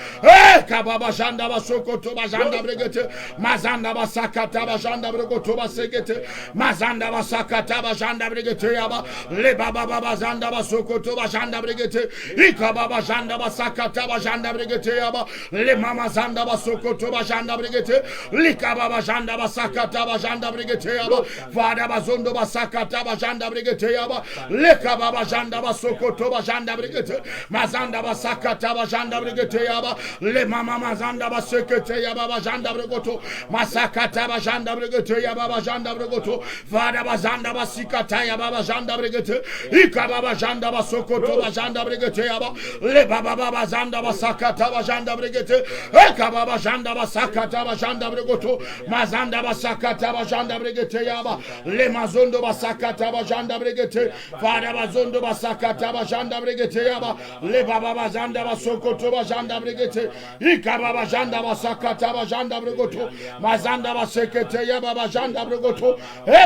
kababa janda basokoto bashanda bregete mazanda basakata bashanda bregoto basekete mazanda basakata bashanda bregete ya ba le baba baba zanda basokoto bashanda bregete ikababa janda basakata bashanda bregete ya ba le mama zanda basokoto bashanda bregete likababa janda basakata bashanda bregete ya ba fada bazondo basakata bashanda bregete ya ba le kababa janda basokoto bashanda bregete mazanda basakata bashanda bregete ya ba le mama mazanda basekete ya baba janda bregoto masakata bashanda bregete ya baba janda bregoto fada bazanda basikata ya baba janda bregete ikababa janda basokoto bashanda bregete ya ba le baba baba zanda basakata bashanda bregete ikababa janda basakata bashanda bregoto mazanda basakata bashanda bregete ya ba le mazondo basakata bashanda bregete fada bazondo basakata bashanda bregete ya ba le baba bazanda basokoto bashanda bregete ikababa janda basakata bashanda bregoto mazanda basekete ya baba janda bregoto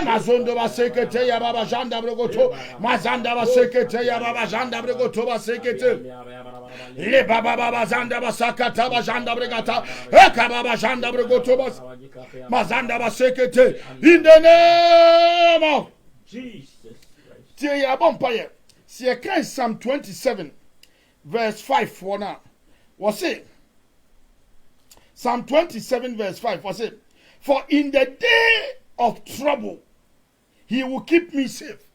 mazondo basekete ya baba janda bregoto mazanda basekete ya baba janda bregoto basekete le baba baba zanda basakata bashanda bregata ekababa janda bregoto mazanda basekete in the name of Jesus Christ. tie ya bompaye see Psalm 27 verse 5 for now was it Psalm 27 verse 5 was it for in the day of trouble he will keep me safe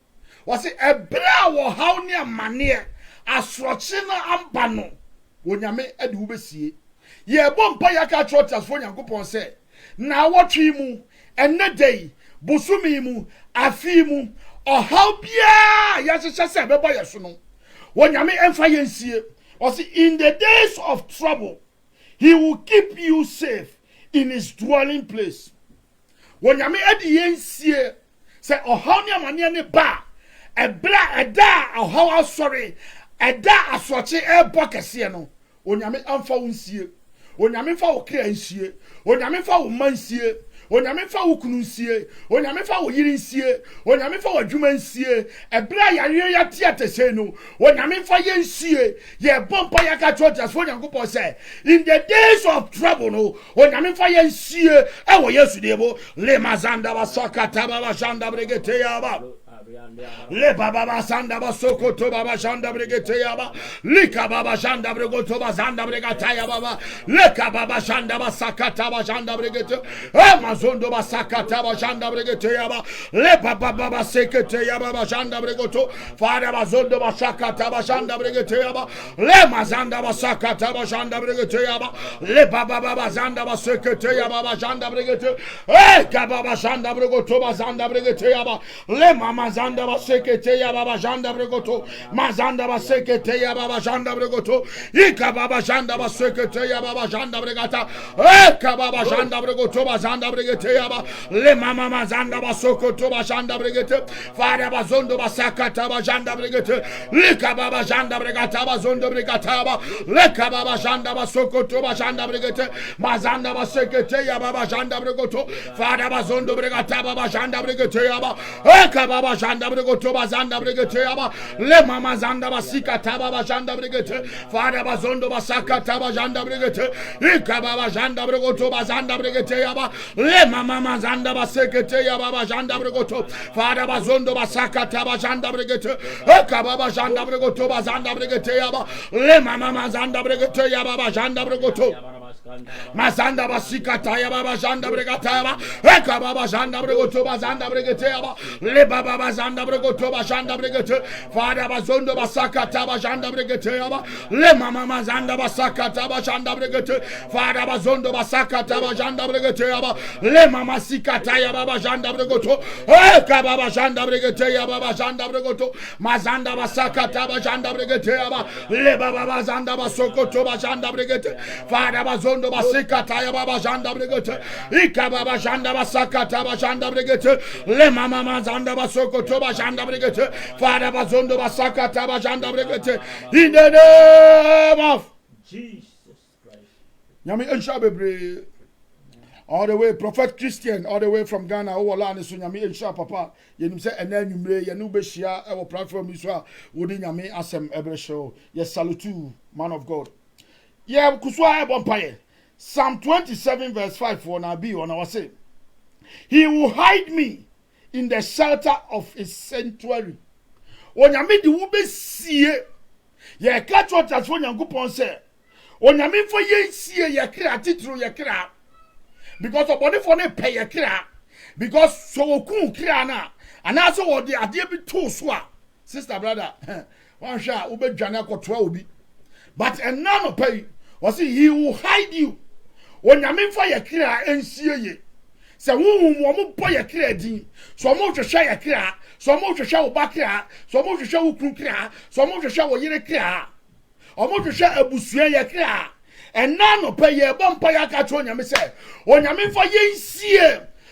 was it ebra wo hawnia mane asroche na amba no wonyame ade wo besie ye bompa ya ka chotas fo nyankopon se na wotwe mu enne day busumi mu afi mu ohaw bia ya hyehyɛ se beba yeso no wonyame emfa yensie was in the days of trouble he will keep you safe in his dwelling place wonyame ade yensie se ohaw ne amane ne ba ebra eda ohaw asori eda asoche ebo kese no onyame amfa wonsie onyame fa wo kra nsie onyame fa wo mansie onyame fa wo kunu nsie onyame fa wo yiri nsie onyame fa wo adwuma nsie ebra yare ya tiate se no onyame fa ye nsie ye bompa ya ka churches fo nyankopɔ se in the days of trouble no onyame fa ye nsie e wo yesu debo le mazanda basakata baba shanda bregete ya ba le baba basanda basokoto baba shanda bregete ya ba lika baba shanda bregoto bazanda bregata ya baba leka baba shanda basakata bashanda bregete mazondo basakata bashanda bregete ya ba le baba baba sekete ya baba shanda bregoto fara bazondo basakata bashanda bregete ya ba le mazanda basakata bashanda bregete ya ba le baba baba zanda basekete ya baba shanda bregete baba shanda bregoto bazanda bregete ya ba le mama zanda basekete ya baba janda bregoto mazanda basekete ya baba janda bregoto ika baba janda basekete ya baba janda bregata eka baba janda bregoto bazanda bregete ya ba le mama mazanda basokoto bazanda bregete fara bazondo basakata bazanda bregete ika baba janda bregata bazondo bregata ba leka baba janda basokoto bazanda bregete mazanda basekete ya baba janda bregoto fara bazondo bregata baba janda bregete ya ba eka baba janda bregoto bazanda bregete ya ba le mama zanda basika taba bazanda bregete fara bazondo basaka taba janda bregete ika baba janda bregoto bazanda bregete ya ba le mama mazanda basekete ya baba janda bregoto fara bazondo basaka taba janda bregete ika baba janda bregoto bazanda bregete ya ba le mama mazanda bregete ya baba janda bregoto mazanda basika taya baba janda bregata ba eka baba janda bregoto bazanda bregete ba le baba bazanda bregoto bazanda bregete fada bazondo basaka taba janda bregete ba le mama mazanda basaka taba janda bregete fada bazondo basaka taba janda bregete ba le mama sika taya baba janda bregoto eka baba janda bregete ya baba janda bregoto mazanda basaka taba janda bregete ba le baba bazanda basokoto bazanda bregete fada bazondo zondo basikata ya baba janda brigete. Ika baba janda basakata bajanda brigete. Le mama mazanda basoko to bajanda brigete. Father bazondo basakata bajanda brigete. In the name of Jesus Christ. Nyami ensha all the way Prophet Christian all the way from Ghana owola ne so nyame ensha papa yenim se ena nwumre ye no be hia e wo platform yi so a wodi nyame asem ebre show ye salute man of God ye kuswa e bompaye Psalm 27 verse 5 for na be on our say he will hide me in the shelter of his sanctuary onyame di wo be sie ye ka church for nyankopon se onyame fo ye sie ye kra titru ye kra because of body for ne pay a kra because so kun kra na and also what the idea be too so sister brother one sha ube dwane akotwa obi but and none of pay was he will hide you onyame for ye kra ensie ye se wo mo bo ye kra din so mo hwehwe ye kra so mo hwehwe wo ba kra so mo hwehwe wo kun kra so mo hwehwe wo yire kra o mo hwehwe abusua ye kra and none of pay a bumper yakatonia, me say, on yamin for ye see,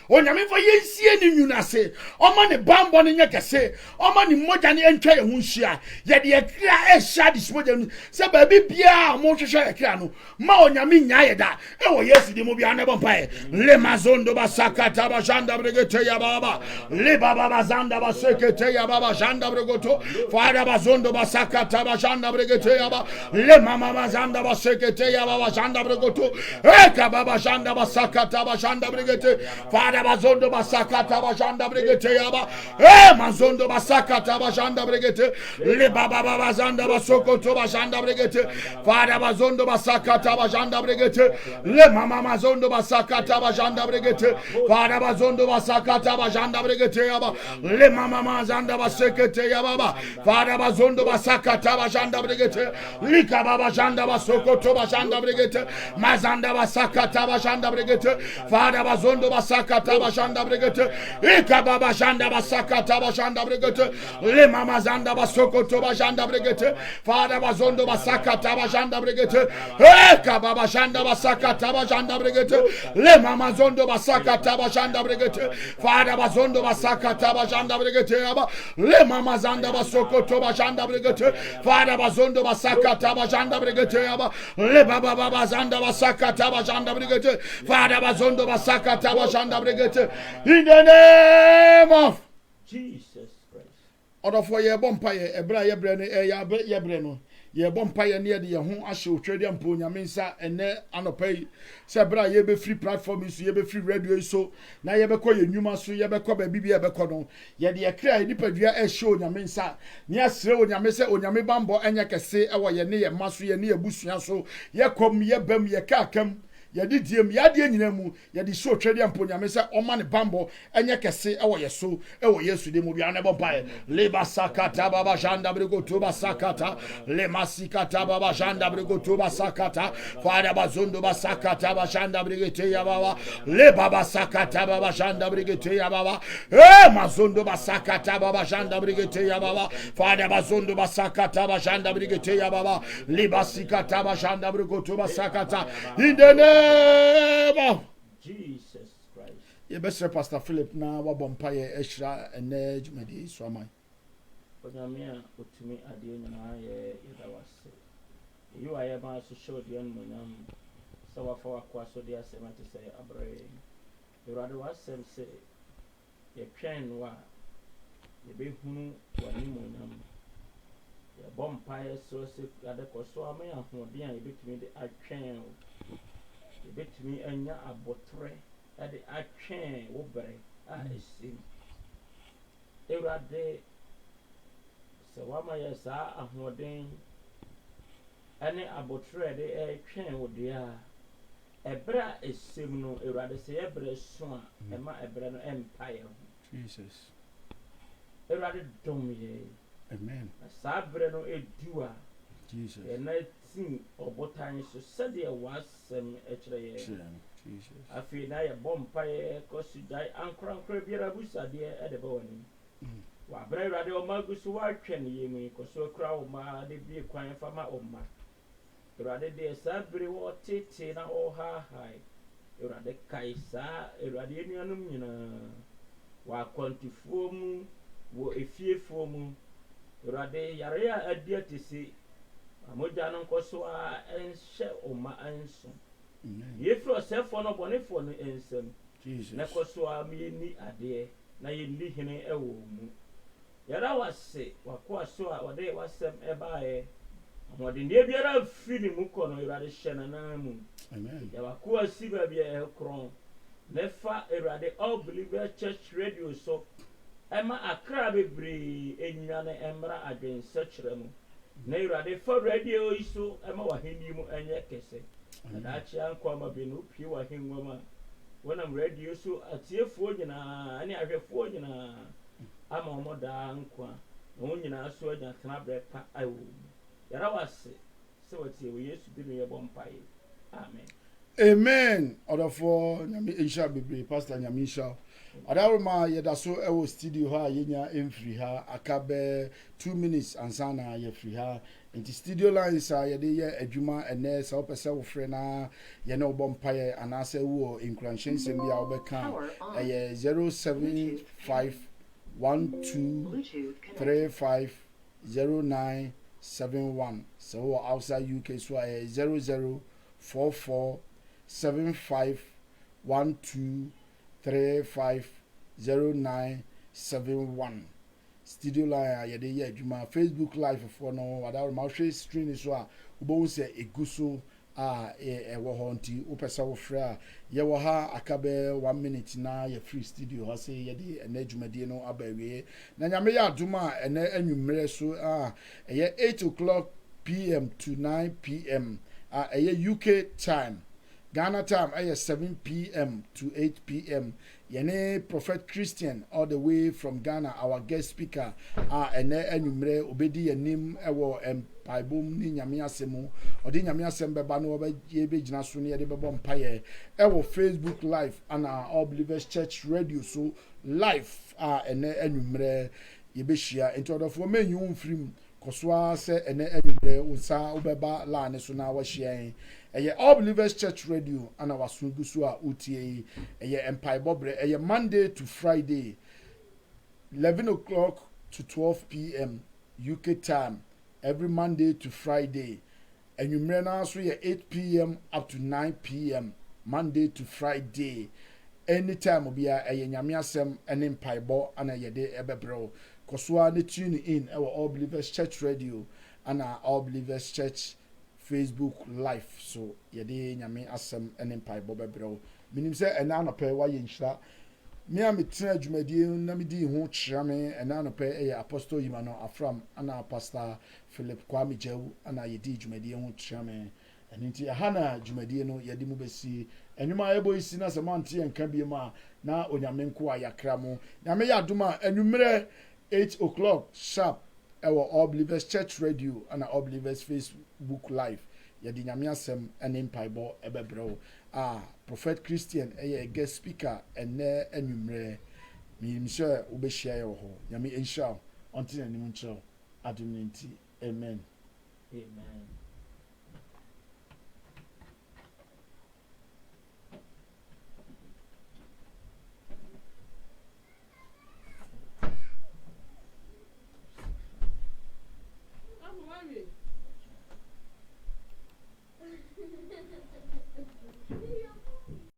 on yamin for ye see any unase, on money bambon in yakase, on money mojani and tray hunshia, yet ye clear a shad is wooden, say baby Pia, motor share crano, ma on yamin yada, oh yes, the movie on the bumpire, Le Mazondo Basaka Tabashanda Brigatea Baba, Le Baba Bazanda Baseketea Baba Shanda Brigoto, Father Bazondo Basaka Tabashanda Brigatea, Le Mama Bazanda Baseketea Baba Shanda Brigoto, Eka Baba Shanda Basaka Tabashanda Brigate, Father Bazondo Basaka Tabashanda Brigate Yaba, Mazondo Basaka Tabashanda Brigate, Le Baba Bazanda Basoko Tobashanda Brigate, Father Bazondo Basaka Tabashanda Brigate, Le Mama Mazondo Basaka Tabashanda Brigate, Father Bazondo Basaka Tabashanda Brigate Yaba, Le Mama Mazanda Basekete Yaba, Father Bazondo Basaka Tabashanda Brigate, Lika Baba Shanda Basoko Tobashanda Brigate, Mazanda Basaka Tabashanda Brigate, Father Bazondo Basaka Tabashanda Brigate, Ika Baba Shanda Basaka Tabashanda Brigate, Le Mama Zanda Basoko Tobashanda Brigate, Father Bazondo Basaka Tabashanda Brigate, Ika Baba Shanda Basaka Tabashanda Brigate, Le Mama Zondo Basaka Tabashanda Brigate, Father Bazondo Basaka Tabashanda Brigate, Le Mama Zanda Basoko Tobashanda Brigate, Father Bazondo Basaka Tabashanda Brigate, Le Baba Baba Zanda Basaka Tabashanda Brigate, Father Bazondo Basaka Tabashanda Brigate, in the name of Jesus Christ. Order for your bumpire, a bra, your brain, your brain. Ye bumpire near the home asho trading ponya mensa and ne anopay. Sabra ye be free platform is ye be free radio so na ye be call ye numa so ye be call baby be cordon. Ye de clear ni pedua e show nya mensa. Ni asre onya mese onya me bambo enya kese e wo ye ne ye maso ye ne ye busua so ye kom ye bam ye ka kam. Yadi diem yadi nyina mu yadi show trade amponya me se oma ne bambo enye kese e wo yeso e wo yesu de mu bia ne bompae le basakata baba janda brego to basakata le masikata baba janda brego to basakata fara bazondo basakata baba janda brigete ya baba le baba sakata baba janda brigete ya baba mazondo basakata baba janda brigete ya baba fara bazondo basakata baba janda brigete ya baba le basikata baba janda brego to basakata in the name of Jesus Christ. You best Pastor Philip na wabompaye extra ene jumedi swamai. Onyamia utumi adio nyina ye yedawase. You are ma so show the monam. So wa for akwa so dia sema te say abre. You rather was sem say ye twen wa ye be hunu wa ni monam. Ye bompaye so se ade ko so ama ya hoden a ye betumi de atwen betumi anya abotre ade atwen wo bere a esim Ewurade se wama ye sa ahoden ane abotre de etwen wo dia ebra esim no Ewurade se ebra so a ema ebra no empire Jesus. Ewurade dom ye Amen. sa bre no edua Jesus. na tin obotan so sede wasem ekire Jesus. afi na ye bompa ye kosudai ankrankra biara busade e de bawani wa brɛwrade o magusu wa twɛn ye mi koso kra o ma de bi kwan fa ma o ma Awurade deɛ saa bere wɔtete na wɔhahae Awurade kae saa Awurade anuanom nyinaa wɔ akwantufoɔ mu wɔ efiefoɔ mu Awurade yare a adi ate se amogya no nkɔ so a ɛnhyɛ ɔma ɛnso yɛfiri ɔsɛefoɔ no bɔnefoɔ no nsam na kɔ so a yɛnni adeɛ na yɛnni hene ɛwɔ mu yɛra wase wakoa so a wɔde wasɛm ɛbaeɛ ahoɔdenneɛ biara mfiri ne mu kɔ no Awurade hyɛ n'anan mu yɛwakoa si baabi a ɛkorɔn na fa Awurade All Believer Church Radio so ɛma akra bebree ɛnyina ne ɛmmra adwensɛkyerɛ mu na Awurade fa radio yi so ɛma w'ahenni mu ɛnyɛ kɛse na daakyea nkɔ ama bi no pie w'ahengua mu a wɔnam radio so atiefoɔ nyinaa ne ahwɛfoɔ nyinaa ama wɔn daa nkwa na wɔn nyinaa so anya tenaberɛ pa ɛwɔ mu yɛra wase sɛ wɔtie wɔ Yesu bi no yɛbɔ mpaeɛ amen. Amen. Odofo nyame insha bebre pastor nyame insha. Adaroma yeda so ewo studio ha yenya emfiri ha akabe 2 minutes ansana ye free ha. Nti studio lines a yede ye adwuma ene sa opese wo frɛ na ye ne obɔ mpaye anase wo inclusion sem bia obeka eye 07512350971 so outside UK so 00447512350971 studio line yede ye adwuma Facebook live for no wada ma hwe stream so a ubo se eguso a wo ho nti upesa wo fra ye wo ha akabe 1 minute na ye free studio ha se yede ena adwumade no abawie na nyame ya aduma ena anwumre so a ye 8 p.m. to 9 p.m. UK time. Ghana time 7 p.m. to 8 p.m. Yene Prophet Christian all the way from Ghana, our guest speaker. Ene enumere obedi yanim ewo empaibom ni nyame asemu. Odi nyame asem beba no be gina so ne de bebo mpaye. Ewo Facebook live and All Believers Church Radio so live ene enumere yebehia. Enti odofo menyu mfrim koswa se ene enumere unsa obeba la ne so na wa hia All Believers Church Radio and our sungusu a utie Empire Bobre Monday to Friday 11 o'clock to 12 p.m. UK time every Monday to Friday and you may now so 8 p.m. up to 9 p.m. Monday to Friday anytime will be a nyame asem and Empire Bo and a yede ebebro koswa ne tune in our All Believers Church Radio and our All Believers Church Facebook live so yede nyame asem ene mpai bobebrew minim se ena anope wa yenhira me a metra adwumadie na me di ho kyerɛ me ena anope apostle yimano afram ana pastor Philip Kwame Jewu ana yedi adwumadie ho kyerɛ me enti hana adwumadie no yede mu besi enwuma ebo isi na semante enka bi ma na onyame nko ayakra mu nyame ya aduma enwumere 8 o'clock sharp All Believers Church Radio and All Believers Facebook Live. Yadi nyame asem ene mpaibo ebebrew. Prophet Christian guest speaker ene enumre. Mi sure ubeshia yo ho. Nyame insha until eni muncho adum nti. Amen. Amen.